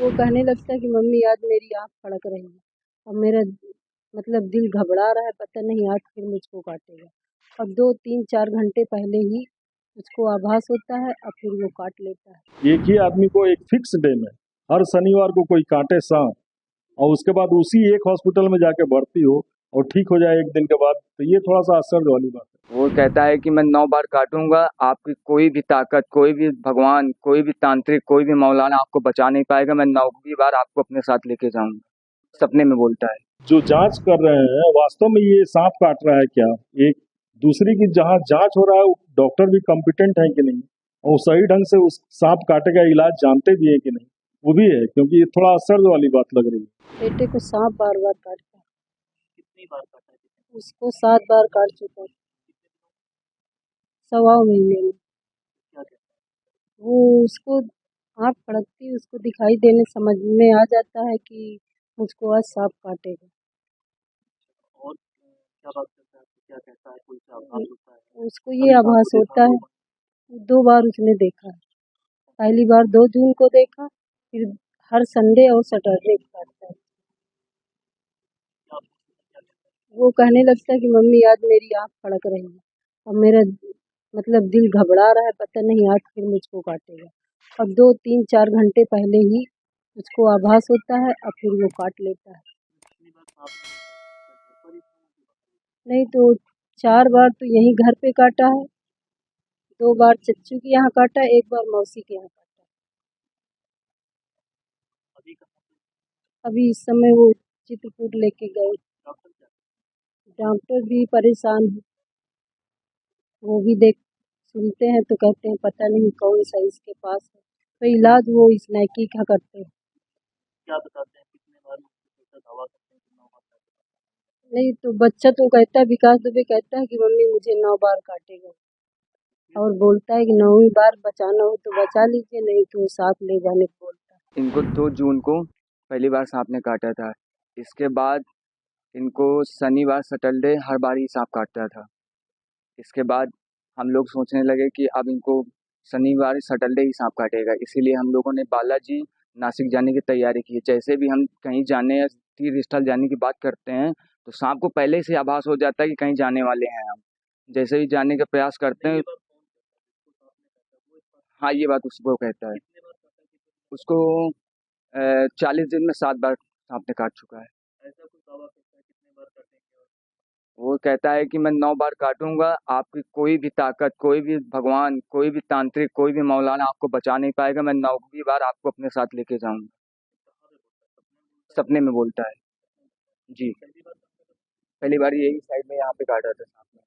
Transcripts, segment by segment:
वो कहने लगता है कि मम्मी आज मेरी आँख फड़क रही है और मेरा दिल घबरा रहा है, पता नहीं आज फिर मुझको काटेगा। और 2-3-4 घंटे पहले ही उसको आभास होता है और फिर वो काट लेता है। एक ही आदमी को एक फिक्स डे में हर शनिवार को कोई काटे सांप और उसके बाद उसी एक हॉस्पिटल में जाके भर्ती हो और ठीक हो जाए एक दिन के बाद, तो ये थोड़ा सा आश्चर्य वाली बात है। वो कहता है कि मैं 9 बार काटूंगा, आपकी कोई भी ताकत, कोई भी भगवान, कोई भी तांत्रिक, कोई भी मौलाना आपको बचा नहीं पाएगा। मैं 9वीं बार आपको अपने साथ लेके जाऊंगा। सपने में बोलता है। जो जांच कर रहे हैं वास्तव में ये सांप काट रहा है क्या, एक दूसरी की जहाँ जांच हो रहा है डॉक्टर भी कॉम्पिटेंट है कि नहीं, और सही ढंग से उस सांप काटे का इलाज जानते भी है कि नहीं, वो भी है, क्योंकि ये थोड़ा आश्चर्य वाली बात लग रही है। बेटे को सांप बार-बार काटता है। कितनी बार काटा है? उसको 7 बार काट चुका है, सवा महीने में। क्या कहता है? वो उसको आँख फड़कती है, उसको दिखाई देने समझ में आ जाता है कि मुझको आज सांप काटेगा। और क्या बात करता है? क्या कहता है? कोई सा आभास होता है? उसको ये आभास होता है, 2 बार उसने देखा है। पहली बार 2 जून को देखा, फिर हर संडे और सैटरडे को काटता है। वो कहने लगता है कि मम्मी आज मेरी आँख फड़क रही है और मेरा दिल घबरा रहा है, पता नहीं आज फिर मुझको काटेगा। और 2-3-4 घंटे पहले ही उसको आभास होता है और फिर वो काट लेता है। नहीं तो 4 बार तो यहीं घर पे काटा है, 2 बार चच्चू के यहाँ काटा, 1 बार मौसी के यहाँ काटा। अभी इस समय वो चित्रकूट लेके गए, डॉक्टर भी परेशान है। वो भी सुनते हैं तो कहते हैं पता नहीं कौन सा इसके पास है, तो इलाज वो इस नाइकी का करते हैं। क्या बताते हैं? कितने बार उसका दावा करते हैं कि 9 बार काटेगा? नहीं तो बच्चा तो कहता है, विकास दुबे कहता है कि मम्मी मुझे 9 बार काटेगा, और बोलता है कि 9वीं बार बचाना हो तो बचा लीजिए, नहीं तो साथ ले जाने को बोलता है। इनको 2 जून को पहली बार सांप ने काटा था। इसके बाद इनको शनिवार, सैटरडे हर बार ही सांप काटता था। इसके बाद हम लोग सोचने लगे कि अब इनको शनिवार, सैटरडे ही सांप काटेगा। इसीलिए हम लोगों ने बालाजी, नासिक जाने की तैयारी की। जैसे भी हम कहीं जाने या तीर्थ स्थल जाने की बात करते हैं, तो सांप को पहले से आभास हो जाता है कि कहीं जाने वाले हैं हम। जैसे ही जाने का प्रयास करते हैं, हाँ, ये बात उसको कहता है। उसको 40 दिन में 7 बार सांप ने काट चुका है। ऐसा कुछ दावा करता है कितने बार काटेंगे? वो कहता है कि मैं 9 बार काटूंगा, आपकी कोई भी ताकत, कोई भी भगवान, कोई भी तांत्रिक, कोई भी मौलाना आपको बचा नहीं पाएगा। मैं 9वीं बार आपको अपने साथ लेके जाऊंगा। सपने में बोलता है। जी, पहली बार यही साइड में यहाँ पे काटा था सांप ने।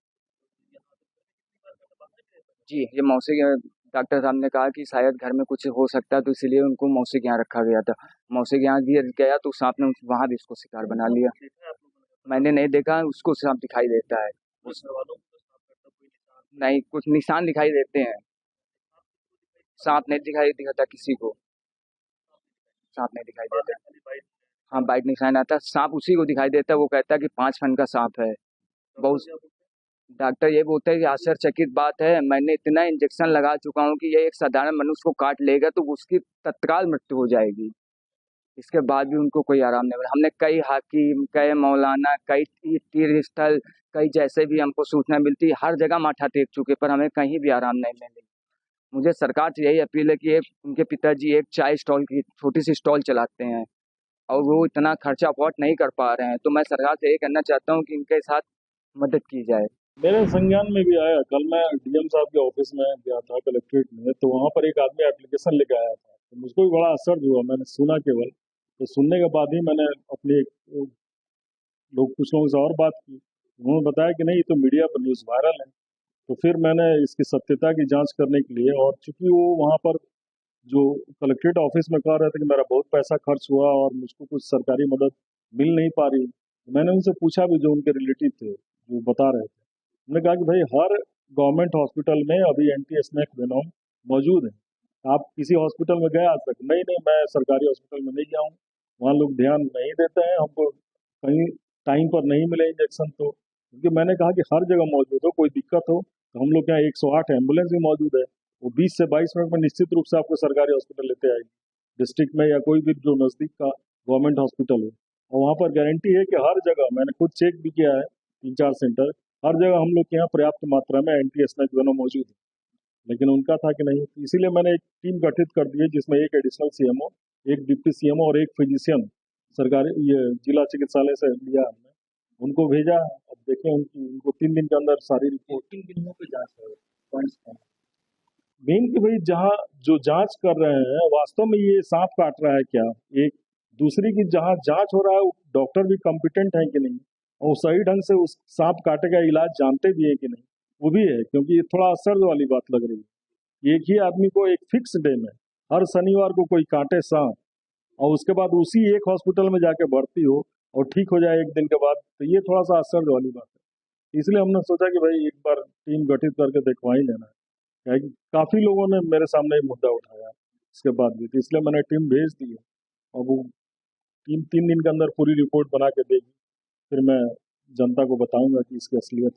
जी, ये मौसी के डॉक्टर साहब ने कहा कि शायद घर में कुछ हो सकता है, तो इसीलिए उनको मौसी के यहाँ रखा गया था। मौसी के यहाँ गया तो सांप ने वहाँ भी उसको शिकार बना लिया। मैंने नहीं देखा, उसको सांप दिखाई देता है। नहीं, कुछ निशान दिखाई देते हैं। सांप नहीं दिखाई दिखाता किसी को। सांप नहीं दिखाई देता। हाँ, बाइट निशान आता है। सांप उसी को दिखाई देता है। वो कहता है कि 5 फन का सांप है। बहुत डॉक्टर ये बोलते हैं कि आश्चर्यचकित बात है, मैंने इतना इंजेक्शन लगा चुका हूँ कि ये एक साधारण मनुष्य को काट लेगा तो उसकी तत्काल मृत्यु हो जाएगी। इसके बाद भी उनको कोई आराम नहीं मिला। हमने कई हाकिम, कई मौलाना, कई तीर्थ स्थल, कई जैसे भी हमको सूचना मिलती है, हर जगह माथा टेक चुके, पर हमें कहीं भी आराम नहीं मिली। मुझे सरकार से यही अपील है कि उनके पिताजी एक चाय स्टॉल की छोटी सी स्टॉल चलाते हैं और वो इतना खर्चा अफोर्ड नहीं कर पा रहे हैं, तो मैं सरकार से यही कहना चाहता हूँ कि इनके साथ मदद की जाए। मेरे संज्ञान में भी आया, कल मैं डीएम साहब के ऑफिस में गया था कलेक्ट्रेट में, तो वहाँ पर एक आदमी एप्लीकेशन लेके आया था, तो मुझको भी बड़ा आश्चर्य हुआ। मैंने सुना केवल, तो सुनने के बाद ही मैंने अपने कुछ लोगों से और बात की, उन्होंने बताया कि नहीं ये तो मीडिया पर न्यूज़ वायरल है। तो फिर मैंने इसकी सत्यता की जांच करने के लिए, और चूंकि वो वहाँ पर जो कलेक्ट्रेट ऑफिस में कह रहे थे कि मेरा बहुत पैसा खर्च हुआ और मुझको कुछ सरकारी मदद मिल नहीं पा रही, तो मैंने उनसे पूछा भी, जो उनके रिलेटिव थे जो बता रहे थे, उन्होंने कहा कि भाई हर गवर्नमेंट हॉस्पिटल में अभी एंटी स्नेक वेनोम मौजूद है। आप किसी हॉस्पिटल में गए आज तक? नहीं नहीं, मैं सरकारी हॉस्पिटल में नहीं गया हूँ, वहाँ लोग ध्यान नहीं देते हैं, हमको कहीं टाइम पर नहीं मिले इंजेक्शन। तो क्योंकि मैंने कहा कि हर जगह मौजूद हो, कोई दिक्कत हो तो हम लोग के यहाँ 108 एम्बुलेंस भी मौजूद है, वो 20 से 22 मिनट में निश्चित रूप से आपको सरकारी हॉस्पिटल लेते आएगी। डिस्ट्रिक्ट में या कोई भी जो नज़दीक का गवर्नमेंट हॉस्पिटल हो, और वहाँ पर गारंटी है कि हर जगह, मैंने खुद चेक भी किया है 3-4 सेंटर, हर जगह हम लोग के यहाँ पर्याप्त मात्रा में एंटी-एस्माइक वेनम मौजूद है। लेकिन उनका था कि नहीं, इसीलिए मैंने एक टीम गठित कर दी है जिसमें एक एडिशनल सीएमओ, एक डिप्टी सीएमओ और एक फिजिशियन सरकारी ये जिला चिकित्सालय से लिया हमने, उनको भेजा। अब देखें उनको 3 दिन के अंदर सारी रिपोर्ट, 3 दिन में कोई जांच है मेन कि भाई जहाँ जो जांच कर रहे हैं वास्तव में ये सांप काट रहा है क्या, एक दूसरी की जहाँ जांच हो रहा है डॉक्टर भी कॉम्पिटेंट है कि नहीं, और सही ढंग से उस सांप काटे का इलाज जानते भी है कि नहीं, वो भी है। क्योंकि ये थोड़ा असर वाली बात लग रही है, एक ही आदमी को एक फिक्स डे में हर शनिवार को कोई काटे सांप और उसके बाद उसी एक हॉस्पिटल में जाके भर्ती हो और ठीक हो जाए एक दिन के बाद, तो ये थोड़ा सा असर वाली बात है। इसलिए हमने सोचा कि भाई एक बार टीम गठित करके दिखवा ही लेना है, क्या है कि काफ़ी लोगों ने मेरे सामने ये मुद्दा उठाया इसके बाद भी, तो इसलिए मैंने टीम भेज दी है और वो टीम 3 दिन के अंदर पूरी रिपोर्ट बना के देगी, फिर मैं जनता को बताऊंगा कि इसकी असलियत।